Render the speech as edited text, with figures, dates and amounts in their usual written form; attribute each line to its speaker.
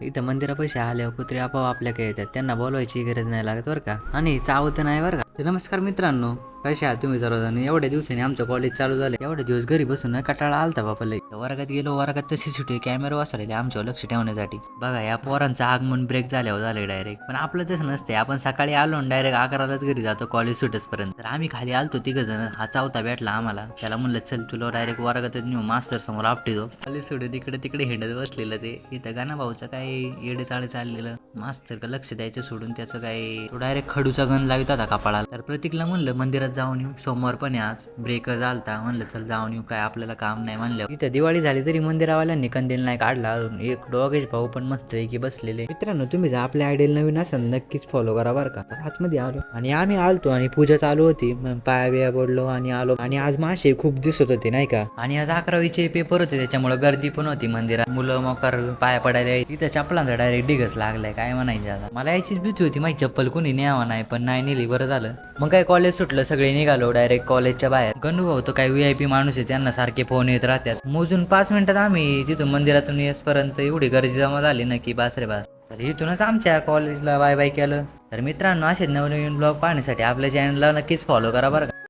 Speaker 1: इथं मंदिरापाशी आल्यावर कुत्रे आपोआप आपल्याकडे येतात, त्यांना बोलवायची गरज नाही लागत बरं का. आणि चावत नाही बरं का. तर नमस्कार मित्रांनो, कसे आहात तुम्ही सर्वजण. एवढ्या दिवसांनी आमचं कॉलेज चालू झालं. एवढे दिवस घरी बसून ना कटाळा आलता बापा लई. वर्गात गेलो, वर्गात तर सीसीटीव्ही कॅमेरा बसवलेले आमच्यावर लक्ष ठेवण्यासाठी. बघा या पोरांचं आगमन ब्रेक झाल्यावर झाले डायरेक्ट. पण आपलं तसं नसते, आपण सकाळी आलो आणि डायरेक्ट 11लाच घरी जातो कॉलेज सुटेसपर्यंत. तर आम्ही खाली आलतो 3 जण, हा चौथा भेटला आम्हाला. त्याला म्हणलं चल तुला डायरेक्ट वर्गातच नेऊ, मास्तर समोर आपटितो. खाली सोडून इकडे तिकडे हिंडत बसलेलं ते. इथं गाणा भाऊचं काय येडे चाळे चाललेलं. मास्तर का लक्ष द्यायचं सोडून त्याचं काय, तो डायरेक्ट खडूचा गण लावित होता कपाळाला. तर प्रतीकला म्हणलं मंदिरात जाऊन येऊ, सोमवार पण आहे आज, ब्रेक झालता. म्हणलं चल जाऊन येऊ, काय आपल्याला काम नाही म्हणलं. इथं दिवाळी झाली तरी मंदिरावाल्यांनी कंदील नाही काढला अजून. एक डोगेश भाऊ पण मस्त आहे की बसलेले. मित्रांनो तुम्ही जर आपल्या आयडियल नवीन असाल नक्कीच फॉलो करा बरं का. आतमध्ये आलो आणि आम्ही आलतो आणि पूजा चालू होती, मग पाया बिया पडलो आणि आलो. आणि आज मासे खूप दिसत होते नाही का. आणि आज 11वीचे पेपर होते, त्याच्यामुळे गर्दी पण होती मंदिरात. मुलं मोकार पाया पडायला. इथं चपलांचा डायरेक्ट डिगच लागलाय, काय म्हणायचं आता. मला याचीच भीती होती, माझी चप्पल कोणी न्यावा नाही, पण नाही नेली, बरं झालं. मग काय कॉलेज सुटलं, सगळे निघालो डायरेक्ट कॉलेजच्या बाहेर. गणू भाऊ तो काय VIP माणूस आहे, त्यांना सारखे फोन येत राहतात. मोजून 5 मिनिटात आम्ही तिथून मंदिरातून येसपर्यंत एवढी गर्दी जमा झाली ना की बास रे बास. तर इथूनच आमच्या कॉलेजला बाय बाय केलं. तर मित्रांनो असे नवनवीन ब्लॉग पाहण्यासाठी आपल्या चॅनलला नक्कीच फॉलो करा बरं का.